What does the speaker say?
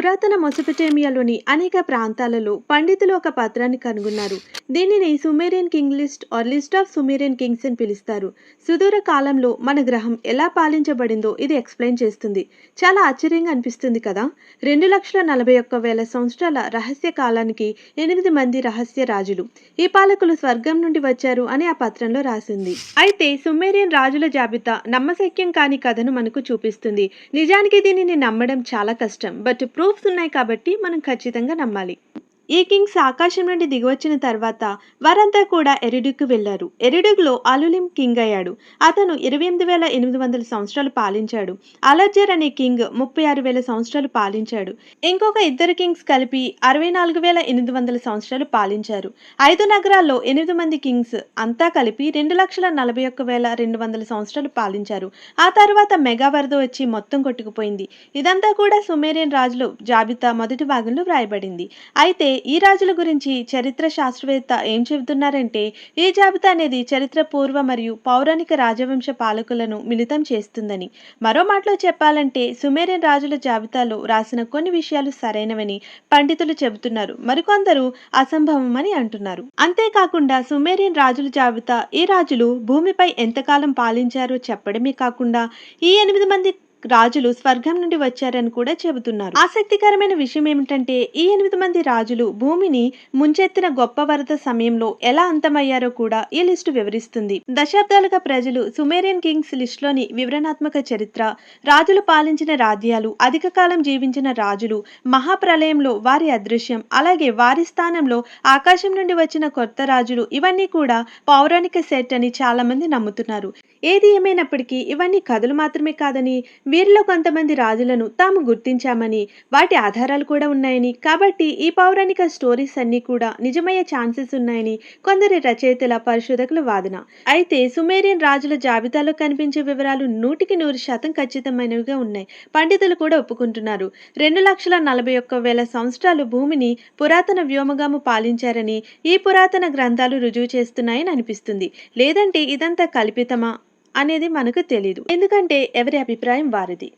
పురాతన మెసొపొటేమియాలోని అనేక ప్రాంతాలలో పండితులు ఒక పత్రాన్ని కనుగొన్నారు. దీనిని Sumerian king list or list of Sumerian kings అని పిలుస్తారు. సుదూర కాలంలో మన గ్రహం ఎలా పాలించబడిందో ఇది ఎక్స్ప్లెయిన్ చేస్తుంది. చాలా ఆశ్చర్యంగా అనిపిస్తుంది కదా. 2,41,000 సంవత్సరాల రహస్య కాలానికి 8 మంది రహస్య రాజులు, ఈ పాలకులు స్వర్గం నుండి వచ్చారు అని ఆ పత్రంలో రాసింది. అయితే సుమేరియన్ రాజుల జాబితా నమ్మశక్యం కాని కథను మనకు చూపిస్తుంది. నిజానికి దీనిని నమ్మడం చాలా కష్టం, బట్ ప్రూఫ్స్ ఉన్నాయి కాబట్టి మనం ఖచ్చితంగా నమ్మాలి. ఈ కింగ్స్ ఆకాశం నుండి దిగివచ్చిన తర్వాత వారంతా కూడా ఎరిడుకు వెళ్లారు. ఎరిడుగులో అలులిం కింగ్ అయ్యాడు. అతను 28,800 సంవత్సరాలు పాలించాడు. అలర్జర్ అనే కింగ్ 36,000 సంవత్సరాలు పాలించాడు. ఇంకొక ఇద్దరు కింగ్స్ కలిపి 64,800 సంవత్సరాలు పాలించారు. 5 నగరాల్లో 8 మంది కింగ్స్ అంతా కలిపి 2,41,200 సంవత్సరాలు పాలించారు. ఆ తర్వాత మెగా వరద వచ్చి మొత్తం కొట్టుకుపోయింది. ఇదంతా కూడా సుమేరియన్ రాజుల జాబితా మొదటి భాగంలో వ్రాయబడింది. అయితే ఈ రాజుల గురించి చరిత్ర శాస్త్రవేత్త ఏం చెబుతున్నారంటే, ఈ జాబితా అనేది చరిత్ర పూర్వ మరియు పౌరాణిక రాజవంశ పాలకులను మిళితం చేస్తుందని. మరో మాటలో చెప్పాలంటే సుమేరియన్ రాజుల జాబితాలో రాసిన కొన్ని విషయాలు సరైనవని పండితులు చెబుతున్నారు, మరికొందరు అసంభవమని అంటున్నారు. అంతేకాకుండా సుమేరియన్ రాజుల జాబితా ఈ రాజులు భూమిపై ఎంతకాలం పాలించారో చెప్పడమే కాకుండా ఈ 8 మంది రాజులు స్వర్గం నుండి వచ్చారని కూడా చెబుతున్నారు. ఆసక్తికరమైన విషయం ఏమిటంటే ఈ 8 మంది రాజులు భూమిని ముంచెత్తిన గొప్ప వరద సమయంలో ఎలా అంతమయ్యారో కూడా ఈ లిస్టు వివరిస్తుంది. దశాబ్దాలుగా ప్రజలు సుమేరియన్ కింగ్స్ లిస్టులోని వివరణాత్మక చరిత్ర, రాజులు పాలించిన రాజ్యాలు, అధిక కాలం జీవించిన రాజులు, మహాప్రలయంలో వారి అదృశ్యం, అలాగే వారి స్థానంలో ఆకాశం నుండి వచ్చిన కొత్త రాజులు, ఇవన్నీ కూడా పౌరాణిక సెట్ అని చాలా మంది నమ్ముతున్నారు. ఏది ఏమైనప్పటికీ ఇవన్నీ కథలు మాత్రమే కాదని, వీరిలో కొంతమంది రాజులను తాము గుర్తించామని, వాటి ఆధారాలు కూడా ఉన్నాయని, కాబట్టి ఈ పౌరాణిక స్టోరీస్ అన్నీ కూడా నిజమయ్యే ఛాన్సెస్ ఉన్నాయని కొందరి రచయితల, పరిశోధకుల వాదన. అయితే సుమేరియన్ రాజుల జాబితాలో కనిపించే వివరాలు 100% ఖచ్చితమైనవిగా ఉన్నాయి. పండితులు కూడా ఒప్పుకుంటున్నారు. 2,41,000 సంవత్సరాలు భూమిని పురాతన వ్యోమగాము పాలించారని ఈ పురాతన గ్రంథాలు రుజువు చేస్తున్నాయని అనిపిస్తుంది. లేదంటే ఇదంతా కల్పితమా అనేది మనకు తెలీదు. ఎందుకంటే ఎవరి అభిప్రాయం వారిది.